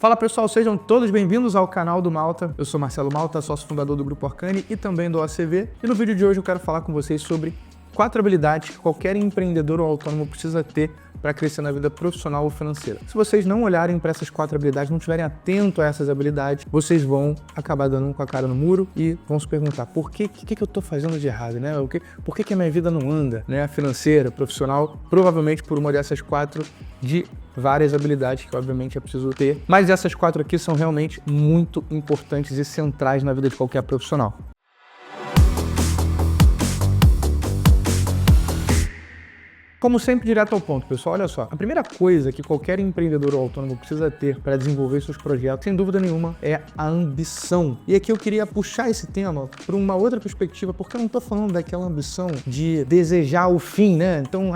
Fala pessoal, sejam todos bem-vindos ao canal do Malta. Eu sou Marcelo Malta, sócio fundador do Grupo Orkani e também do OCV. E no vídeo de hoje eu quero falar com vocês sobre 4 habilidades que qualquer empreendedor ou autônomo precisa ter para crescer na vida profissional ou financeira. Se vocês não olharem para essas 4 habilidades, não estiverem atentos a essas habilidades, vocês vão acabar dando com a cara no muro e vão se perguntar por que eu estou fazendo de errado, né? Por que a minha vida não anda, né? Financeira, profissional, provavelmente por uma dessas 4 de várias habilidades que obviamente é preciso ter. Mas essas 4 aqui são realmente muito importantes e centrais na vida de qualquer profissional. Como sempre, direto ao ponto, pessoal, olha só. A primeira coisa que qualquer empreendedor ou autônomo precisa ter para desenvolver seus projetos, sem dúvida nenhuma, é a ambição. E aqui eu queria puxar esse tema para uma outra perspectiva, porque eu não estou falando daquela ambição de desejar o fim, né? Então,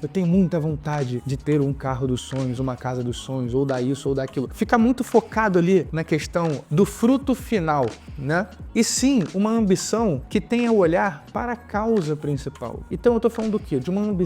eu tenho muita vontade de ter um carro dos sonhos, uma casa dos sonhos, ou dar isso ou daquilo. Fica muito focado ali na questão do fruto final, né? E sim, uma ambição que tenha o olhar para a causa principal. Então eu estou falando do quê? De uma ambição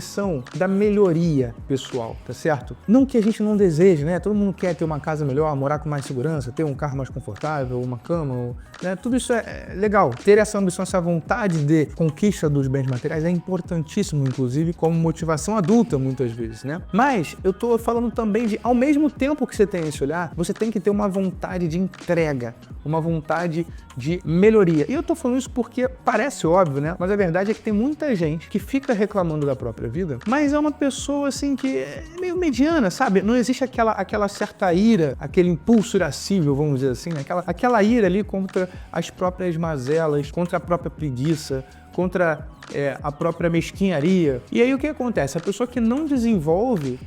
da melhoria pessoal, tá certo? Não que a gente não deseje, né? Todo mundo quer ter uma casa melhor, morar com mais segurança, ter um carro mais confortável, uma cama, né? Tudo isso é legal. Ter essa ambição, essa vontade de conquista dos bens materiais é importantíssimo, inclusive, como motivação adulta, muitas vezes, né? Mas eu tô falando também de, ao mesmo tempo que você tem esse olhar, você tem que ter uma vontade de entrega, uma vontade de melhoria. E eu tô falando isso porque parece óbvio, né? Mas a verdade é que tem muita gente que fica reclamando da própria vida, mas é uma pessoa assim que é meio mediana, sabe? Não existe aquela certa ira, aquele impulso irascível, vamos dizer assim, né? Aquela ira ali contra as próprias mazelas, contra a própria preguiça, contra a própria mesquinharia. E aí o que acontece? A pessoa que não desenvolve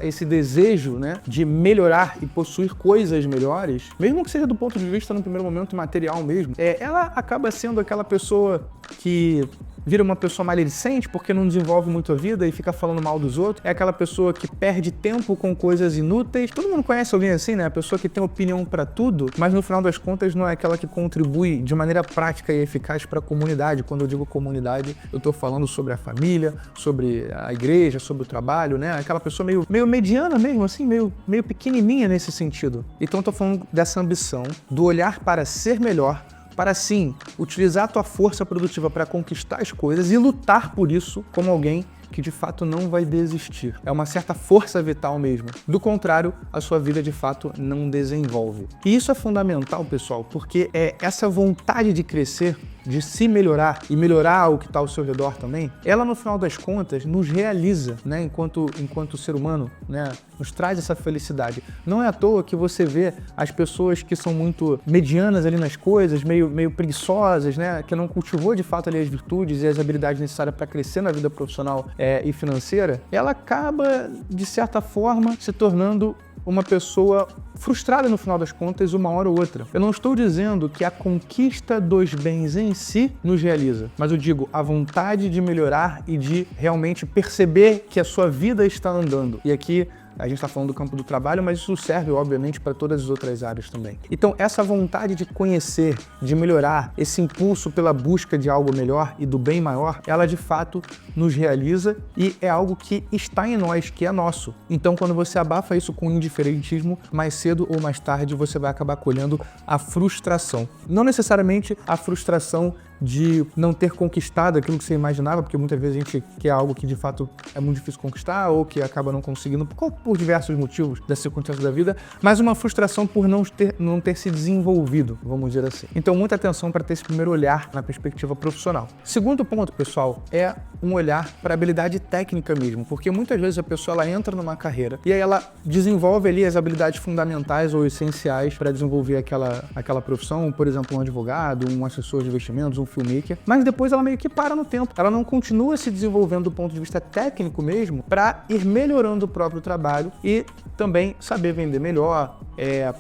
esse desejo, né, de melhorar e possuir coisas melhores, mesmo que seja do ponto de vista, no primeiro momento, material mesmo, ela acaba sendo aquela pessoa que vira uma pessoa maledicente porque não desenvolve muito a vida e fica falando mal dos outros. É aquela pessoa que perde tempo com coisas inúteis. Todo mundo conhece alguém assim, né? A pessoa que tem opinião para tudo, mas no final das contas não é aquela que contribui de maneira prática e eficaz para a comunidade. Quando eu digo comunidade, eu tô falando sobre a família, sobre a igreja, sobre o trabalho, né? Aquela pessoa meio mediana mesmo, assim, meio pequenininha nesse sentido. Então eu tô falando dessa ambição, do olhar para ser melhor, para sim utilizar a tua força produtiva para conquistar as coisas e lutar por isso como alguém que de fato não vai desistir. É uma certa força vital mesmo. Do contrário, a sua vida de fato não desenvolve. E isso é fundamental, pessoal, porque essa vontade de crescer, de se melhorar e melhorar o que está ao seu redor também, ela no final das contas nos realiza, né, enquanto ser humano, né, nos traz essa felicidade. Não é à toa que você vê as pessoas que são muito medianas ali nas coisas, meio preguiçosas, né, que não cultivou de fato ali as virtudes e as habilidades necessárias para crescer na vida profissional e financeira, ela acaba, de certa forma, se tornando uma pessoa frustrada no final das contas, uma hora ou outra. Eu não estou dizendo que a conquista dos bens em si nos realiza, mas eu digo a vontade de melhorar e de realmente perceber que a sua vida está andando. E aqui a gente está falando do campo do trabalho, mas isso serve, obviamente, para todas as outras áreas também. Então, essa vontade de conhecer, de melhorar, esse impulso pela busca de algo melhor e do bem maior, ela de fato nos realiza e é algo que está em nós, que é nosso. Então, quando você abafa isso com indiferentismo, mais cedo ou mais tarde você vai acabar colhendo a frustração. Não necessariamente a frustração de não ter conquistado aquilo que você imaginava, porque muitas vezes a gente quer algo que de fato é muito difícil conquistar ou que acaba não conseguindo por diversos motivos das circunstâncias da vida, mas uma frustração por não ter se desenvolvido, vamos dizer assim. Então, muita atenção para ter esse primeiro olhar na perspectiva profissional. Segundo ponto, pessoal, é um olhar para a habilidade técnica mesmo, porque muitas vezes a pessoa ela entra numa carreira e aí ela desenvolve ali as habilidades fundamentais ou essenciais para desenvolver aquela profissão, por exemplo, um advogado, um assessor de investimentos, um filmmaker, mas depois ela meio que para no tempo. Ela não continua se desenvolvendo do ponto de vista técnico mesmo para ir melhorando o próprio trabalho e também saber vender melhor,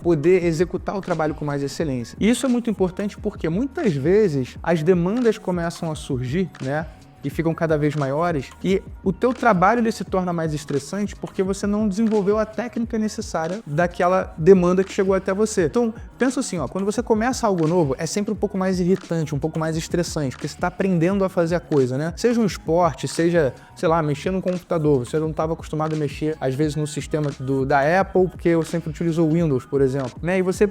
poder executar o trabalho com mais excelência. E isso é muito importante porque muitas vezes as demandas começam a surgir, né, e ficam cada vez maiores, e o teu trabalho ele se torna mais estressante porque você não desenvolveu a técnica necessária daquela demanda que chegou até você. Então, pensa assim, quando você começa algo novo, é sempre um pouco mais irritante, um pouco mais estressante, porque você está aprendendo a fazer a coisa, né? Seja um esporte, seja, sei lá, mexer no computador, você não estava acostumado a mexer, às vezes, no sistema da Apple, porque eu sempre utilizo o Windows, por exemplo, né? E você,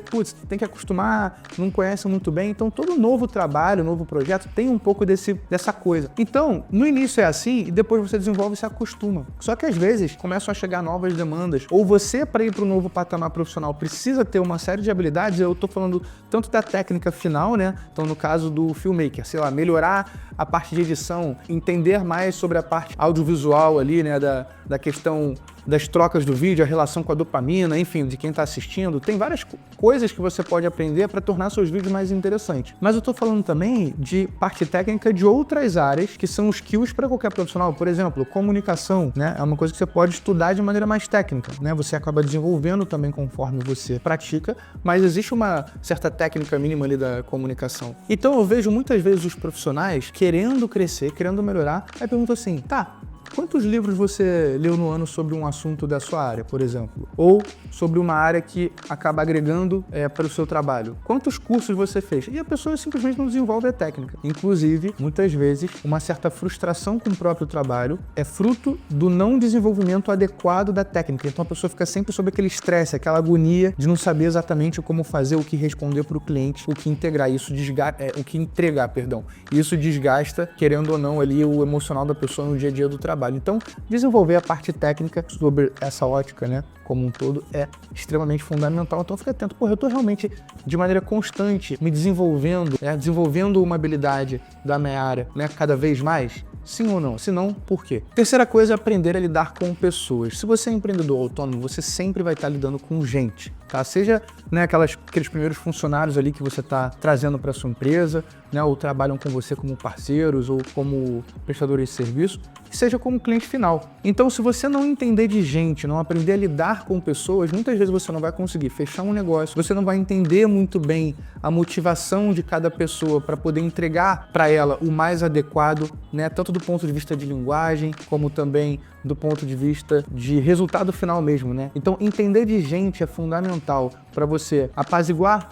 tem que acostumar, não conhece muito bem, então todo novo trabalho, novo projeto tem um pouco dessa coisa. Então, no início é assim e depois você desenvolve e se acostuma. Só que às vezes começam a chegar novas demandas, ou você, para ir para um novo patamar profissional, precisa ter uma série de habilidades. Eu tô falando tanto da técnica final, né? Então, no caso do filmmaker, sei lá, melhorar a parte de edição, entender mais sobre a parte audiovisual ali, né? Da questão das trocas do vídeo, a relação com a dopamina, enfim, de quem está assistindo. Tem várias coisas que você pode aprender para tornar seus vídeos mais interessantes. Mas eu estou falando também de parte técnica de outras áreas que são skills para qualquer profissional. Por exemplo, comunicação, né? É uma coisa que você pode estudar de maneira mais técnica, né? Você acaba desenvolvendo também conforme você pratica, mas existe uma certa técnica mínima ali da comunicação. Então eu vejo muitas vezes os profissionais querendo crescer, querendo melhorar, aí pergunto assim, tá, quantos livros você leu no ano sobre um assunto da sua área, por exemplo? Ou sobre uma área que acaba agregando para o seu trabalho? Quantos cursos você fez? E a pessoa simplesmente não desenvolve a técnica. Inclusive, muitas vezes, uma certa frustração com o próprio trabalho é fruto do não desenvolvimento adequado da técnica. Então a pessoa fica sempre sob aquele estresse, aquela agonia de não saber exatamente como fazer, o que responder para o cliente, o que integrar, o que entregar, perdão. Isso desgasta, querendo ou não, ali o emocional da pessoa no dia a dia do trabalho. Então, desenvolver a parte técnica sobre essa ótica, né, como um todo, é extremamente fundamental. Então, fica atento. Eu tô realmente, de maneira constante, me desenvolvendo, desenvolvendo uma habilidade da minha área, né, cada vez mais? Sim ou não? Se não, por quê? Terceira coisa é aprender a lidar com pessoas. Se você é empreendedor autônomo, você sempre vai estar lidando com gente, tá? Seja, né, aqueles primeiros funcionários ali que você está trazendo para sua empresa, né, ou trabalham com você como parceiros ou como prestadores de serviço, seja como cliente final. Então, se você não entender de gente, não aprender a lidar com pessoas, muitas vezes você não vai conseguir fechar um negócio, você não vai entender muito bem a motivação de cada pessoa para poder entregar para ela o mais adequado, né, tanto do ponto de vista de linguagem, como também do ponto de vista de resultado final mesmo, né? Então, entender de gente é fundamental para você apaziguar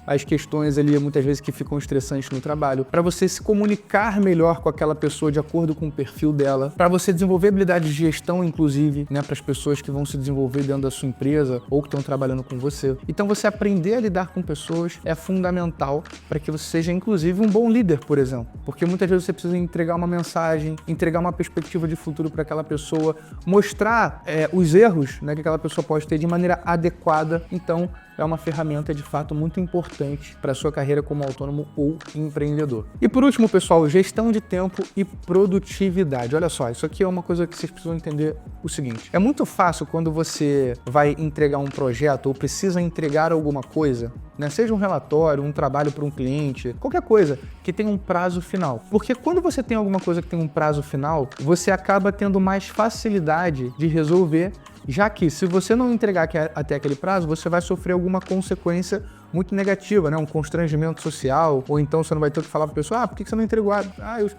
as questões ali, muitas vezes, que ficam estressantes no trabalho, para você se comunicar melhor com aquela pessoa de acordo com o perfil dela, para você desenvolver habilidades de gestão, inclusive, né, para as pessoas que vão se desenvolver dentro da sua empresa ou que estão trabalhando com você. Então, você aprender a lidar com pessoas é fundamental para que você seja, inclusive, um bom líder, por exemplo, porque muitas vezes você precisa entregar uma mensagem, entregar uma perspectiva de futuro para aquela pessoa, mostrar os erros, né, que aquela pessoa pode ter de maneira adequada. Então, é uma ferramenta de fato muito importante para a sua carreira como autônomo ou empreendedor. E por último, pessoal, gestão de tempo e produtividade. Olha só, isso aqui é uma coisa que vocês precisam entender o seguinte. É muito fácil quando você vai entregar um projeto ou precisa entregar alguma coisa, né? Seja um relatório, um trabalho para um cliente, qualquer coisa que tenha um prazo final. Porque quando você tem alguma coisa que tem um prazo final, você acaba tendo mais facilidade de resolver, já que se você não entregar até aquele prazo, você vai sofrer alguma consequência muito negativa, né? Um constrangimento social, ou então você não vai ter que falar para a pessoa, por que você não entregou?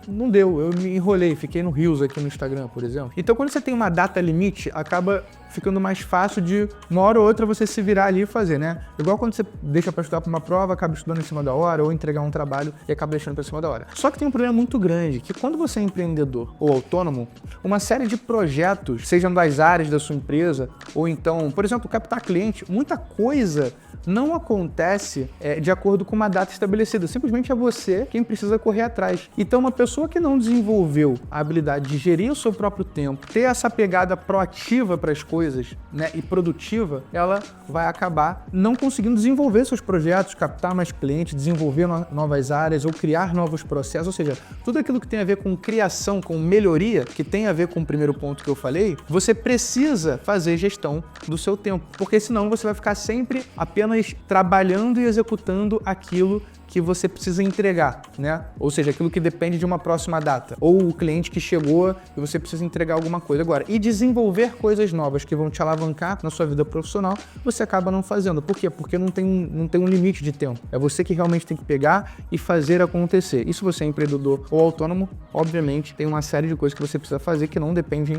Não deu, eu me enrolei, fiquei no Reels aqui no Instagram, por exemplo. Então, quando você tem uma data limite, acaba ficando mais fácil de, uma hora ou outra, você se virar ali e fazer, né? Igual quando você deixa para estudar para uma prova, acaba estudando em cima da hora, ou entregar um trabalho e acaba deixando para cima da hora. Só que tem um problema muito grande, que quando você é empreendedor ou autônomo, uma série de projetos, sejam das áreas da sua empresa, ou então, por exemplo, captar cliente, muita coisa não acontece de acordo com uma data estabelecida. Simplesmente é você quem precisa correr atrás. Então, uma pessoa que não desenvolveu a habilidade de gerir o seu próprio tempo, ter essa pegada proativa para as coisas, né, e produtiva, ela vai acabar não conseguindo desenvolver seus projetos, captar mais clientes, desenvolver novas áreas ou criar novos processos. Ou seja, tudo aquilo que tem a ver com criação, com melhoria, que tem a ver com o primeiro ponto que eu falei, você precisa fazer gestão do seu tempo, porque senão você vai ficar sempre apenas trabalhando e executando aquilo que você precisa entregar, né? Ou seja, aquilo que depende de uma próxima data. Ou o cliente que chegou e você precisa entregar alguma coisa agora. E desenvolver coisas novas que vão te alavancar na sua vida profissional, você acaba não fazendo. Por quê? Porque não tem um limite de tempo. É você que realmente tem que pegar e fazer acontecer. E se você é empreendedor ou autônomo, obviamente, tem uma série de coisas que você precisa fazer que não dependem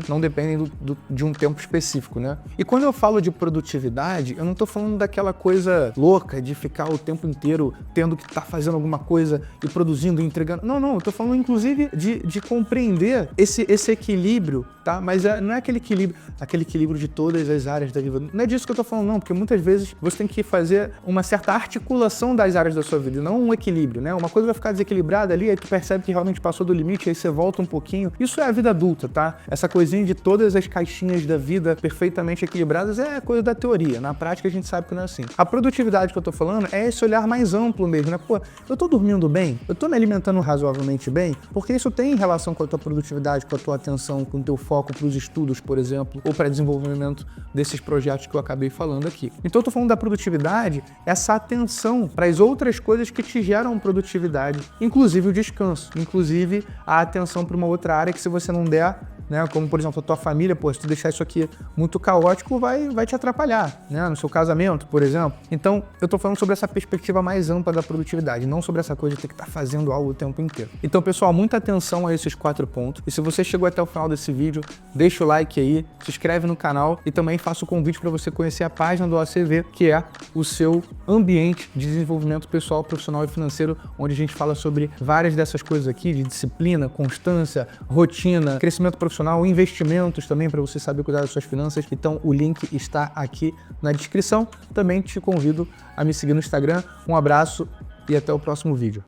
de um tempo específico, né? E quando eu falo de produtividade, eu não tô falando daquela coisa louca de ficar o tempo inteiro tendo que estar fazendo alguma coisa e produzindo e entregando. Não, eu tô falando inclusive de compreender esse equilíbrio, tá? Mas não é aquele equilíbrio de todas as áreas da vida. Não é disso que eu tô falando, não, porque muitas vezes você tem que fazer uma certa articulação das áreas da sua vida, não um equilíbrio, né? Uma coisa vai ficar desequilibrada ali, aí tu percebe que realmente passou do limite, aí você volta um pouquinho. Isso é a vida adulta, tá? Essa coisinha de todas as caixinhas da vida perfeitamente equilibradas é coisa da teoria. Na prática a gente sabe que não é assim. A produtividade que eu tô falando é esse olhar mais amplo mesmo, né? Pô, eu tô dormindo bem? Eu tô me alimentando razoavelmente bem? Porque isso tem relação com a tua produtividade, com a tua atenção, com o teu foco para os estudos, por exemplo, ou para desenvolvimento desses projetos que eu acabei falando aqui. Então eu tô falando da produtividade, essa atenção para as outras coisas que te geram produtividade, inclusive o descanso, inclusive a atenção para uma outra área que se você não der, né, como por exemplo a tua família, pô, se tu deixar isso aqui muito caótico, vai te atrapalhar, né, no seu casamento, por exemplo. Então, eu tô falando sobre essa perspectiva mais ampla da produtividade, não sobre essa coisa de ter que estar fazendo algo o tempo inteiro. Então, pessoal, muita atenção a esses 4 pontos. E se você chegou até o final desse vídeo, deixa o like aí, se inscreve no canal e também faço o convite para você conhecer a página do OACV, que é o seu ambiente de desenvolvimento pessoal, profissional e financeiro, onde a gente fala sobre várias dessas coisas aqui, de disciplina, constância, rotina, crescimento profissional, investimentos também para você saber cuidar das suas finanças. Então o link está aqui na descrição. Também te convido a me seguir no Instagram. Um abraço e até o próximo vídeo.